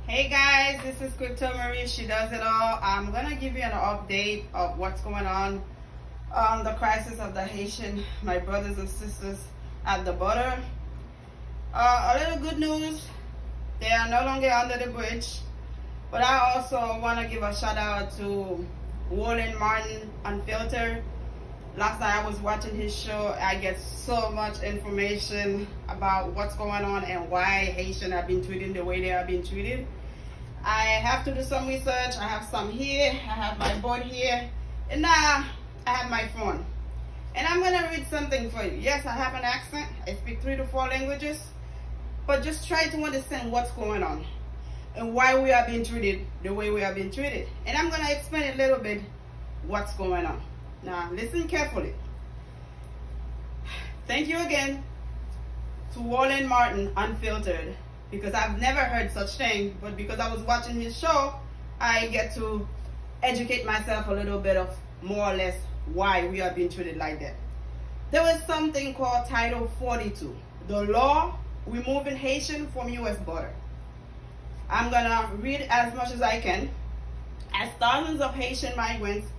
Hey guys, this is Crypto Marie. She does it all. I'm gonna give you an update of what's going on the crisis of the Haitian, my brothers and sisters at the border. A little good news, they are no longer under the bridge, but I also want to give a shout out to Warren Martin Unfiltered. Last night I was watching his show. I get so much information about what's going on and why Haitians have been treated the way they have been treated. I have to do some research. I have some here. I have my board here. And now I have my phone. And I'm going to read something for you. Yes, I have an accent. I speak 3 to 4 languages. But just try to understand what's going on and why we are being treated the way we are being treated. And I'm going to explain a little bit what's going on. Now, listen carefully. Thank you again to Warren Martin Unfiltered, because I've never heard such thing, but because I was watching his show, I get to educate myself a little bit of more or less why we are being treated like that. There was something called Title 42, the law removing Haitian from U.S. border. I'm gonna read as much as I can. As thousands of Haitian migrants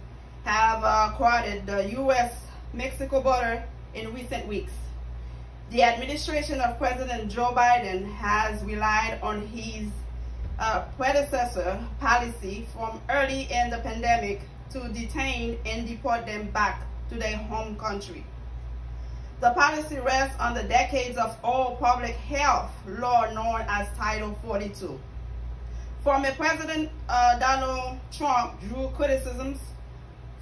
have crowded the U.S.-Mexico border in recent weeks, the administration of President Joe Biden has relied on his predecessor policy from early in the pandemic to detain and deport them back to their home country. The policy rests on the decades of old public health law known as Title 42. Former President Donald Trump drew criticisms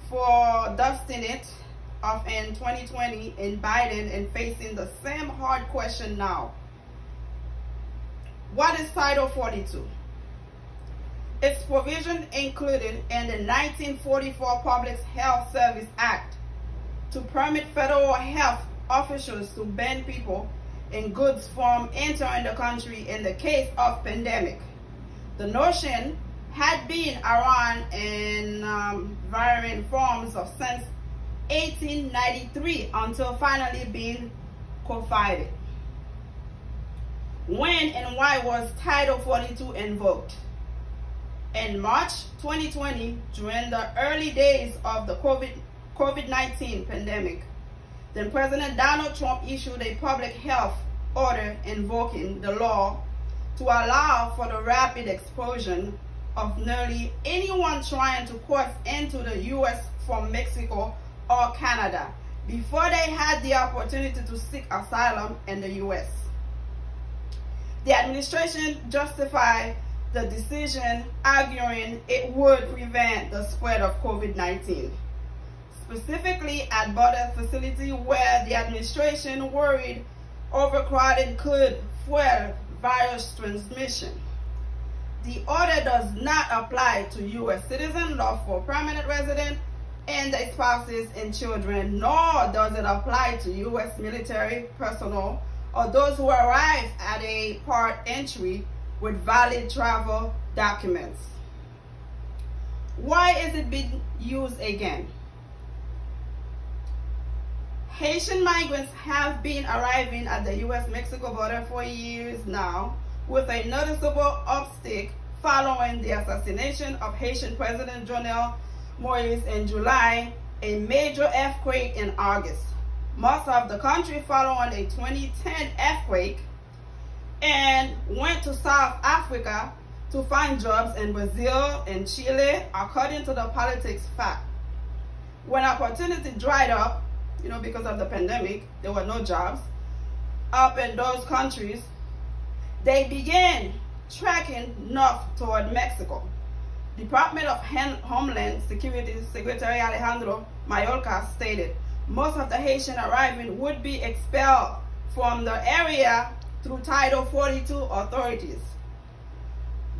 for dusting it off in 2020 in Biden and facing the same hard question now. What is Title 42? Its provision included in the 1944 Public Health Service Act to permit federal health officials to ban people and goods from entering the country in the case of pandemic. The notion had been around in varying forms since 1893 until finally being codified. When and why was Title 42 invoked? In March 2020, during the early days of the COVID-19 pandemic, then President Donald Trump issued a public health order invoking the law to allow for the rapid explosion of nearly anyone trying to cross into the U.S. from Mexico or Canada before they had the opportunity to seek asylum in the U.S. The administration justified the decision, arguing it would prevent the spread of COVID-19, specifically at border facilities where the administration worried overcrowding could fuel virus transmission. The order does not apply to U.S. citizens, lawful permanent residents, and their spouses and children, nor does it apply to U.S. military personnel or those who arrive at a port entry with valid travel documents. Why is it being used again? Haitian migrants have been arriving at the U.S.-Mexico border for years now, with a noticeable uptick following the assassination of Haitian President Jovenel Moise in July, a major earthquake in August, most of the country following a 2010 earthquake, and went to South Africa to find jobs in Brazil and Chile, according to the politics fact. When opportunity dried up, because of the pandemic, there were no jobs up in those countries, they began trekking north toward Mexico. Department of Homeland Security Secretary Alejandro Mayorkas stated most of the Haitian arriving would be expelled from the area through Title 42 authorities.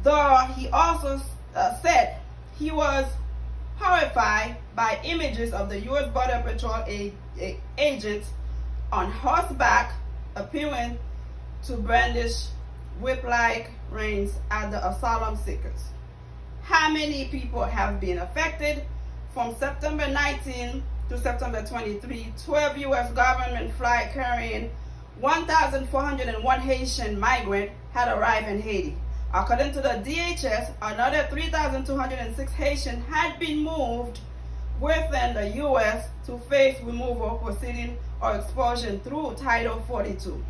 Though he also said he was horrified by images of the U.S. Border Patrol agents on horseback appearing to brandish whip-like reins at the asylum seekers. How many people have been affected? From September 19 to September 23, 12 U.S. government flights carrying 1,401 Haitian migrants had arrived in Haiti. According to the DHS, another 3,206 Haitians had been moved within the U.S. to face removal proceeding or expulsion through Title 42.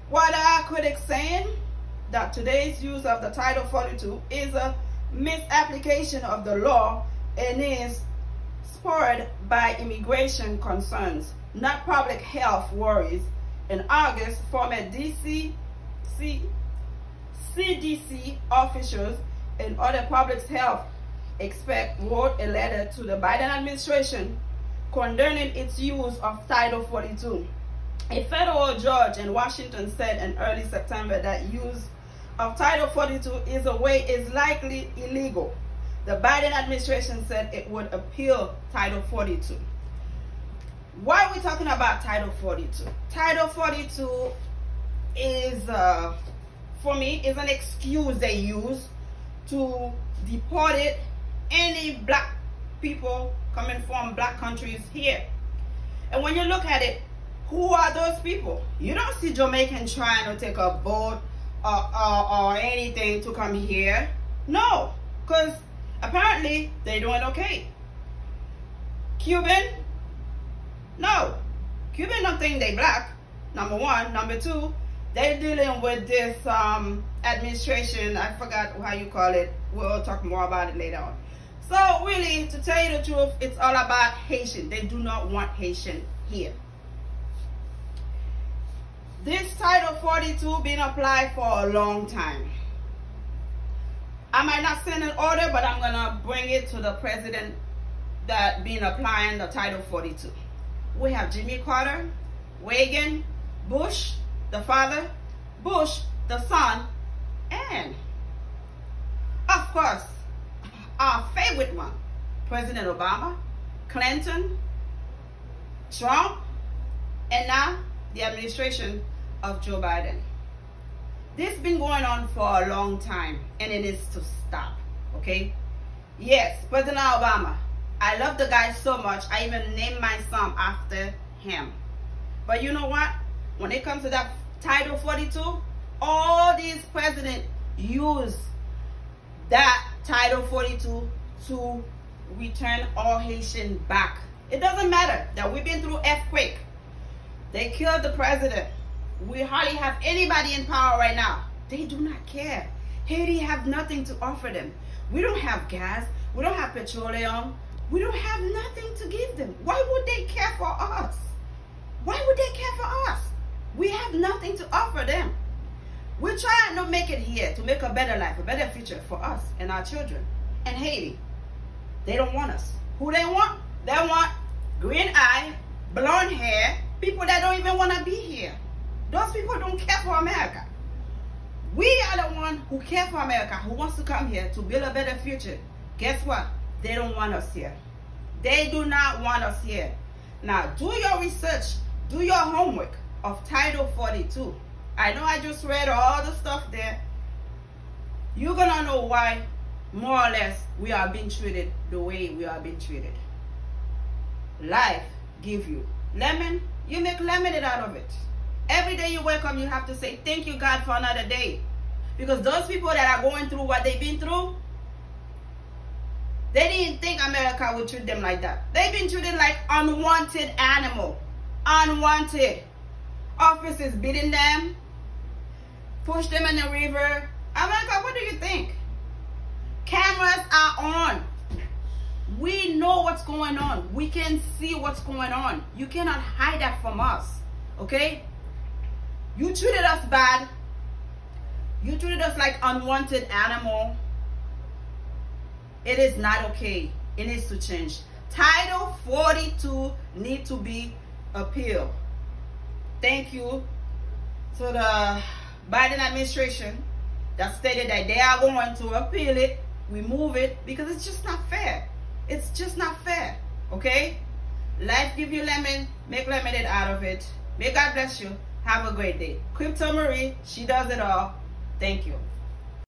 What are critics saying? That today's use of the Title 42 is a misapplication of the law and is spurred by immigration concerns, not public health worries. In August, former CDC officials and other public health experts wrote a letter to the Biden administration condemning its use of Title 42. A federal judge in Washington said in early September that use of Title 42 is likely illegal. The Biden administration said it would appeal Title 42. Why are we talking about Title 42? Title 42 is, for me, is an excuse they use to deport any black people coming from black countries here. And when you look at it, who are those people? You don't see Jamaicans trying to take a boat or anything to come here. No, because apparently they're doing okay. Cuban? No. Cuban don't think they black, number one. Number two, they're dealing with this administration, I forgot how you call it. We'll talk more about it later on. So really, to tell you the truth, it's all about Haitian. They do not want Haitian here. This Title 42 been applied for a long time. I might not send an order, but I'm gonna bring it to the president that been applying the Title 42. We have Jimmy Carter, Reagan, Bush, the father, Bush, the son, and of course, our favorite one, President Obama, Clinton, Trump, and now the administration of Joe Biden. This has been going on for a long time, and it is to stop, okay? Yes, President Obama. I love the guy so much, I even named my son after him. But you know what? When it comes to that Title 42, all these presidents use that Title 42 to return all Haitians back. It doesn't matter that we've been through earthquake. They killed the president. We hardly have anybody in power right now. They do not care. Haiti have nothing to offer them. We don't have gas. We don't have petroleum. We don't have nothing to give them. Why would they care for us? Why would they care for us? We have nothing to offer them. We're trying to make it here, to make a better life, a better future for us and our children. And Haiti, they don't want us. Who they want? They want green eye, blonde hair, people that don't even want to be here. Those people don't care for America. We are the ones who care for America, who wants to come here to build a better future. Guess what? They don't want us here. They do not want us here. Now, do your research, do your homework of Title 42. I know I just read all the stuff there. You're gonna know why, more or less, we are being treated the way we are being treated. Life give you lemon, you make lemonade out of it. Every day you wake up, you have to say, thank you, God, for another day. Because those people that are going through what they've been through, they didn't think America would treat them like that. They've been treated like unwanted animal. Unwanted. Officers beating them, push them in the river. America, what do you think? Cameras are on. We know what's going on. We can see what's going on. You cannot hide that from us. Okay? You treated us bad. You treated us like unwanted animal. It is not okay. It needs to change. Title 42 needs to be appealed. Thank you to the Biden administration that stated that they are going to appeal it, remove it, because it's just not fair. It's just not fair. Okay? Life give you lemon, make lemonade out of it. May God bless you. Have a great day. Crypto Marie, she does it all. Thank you.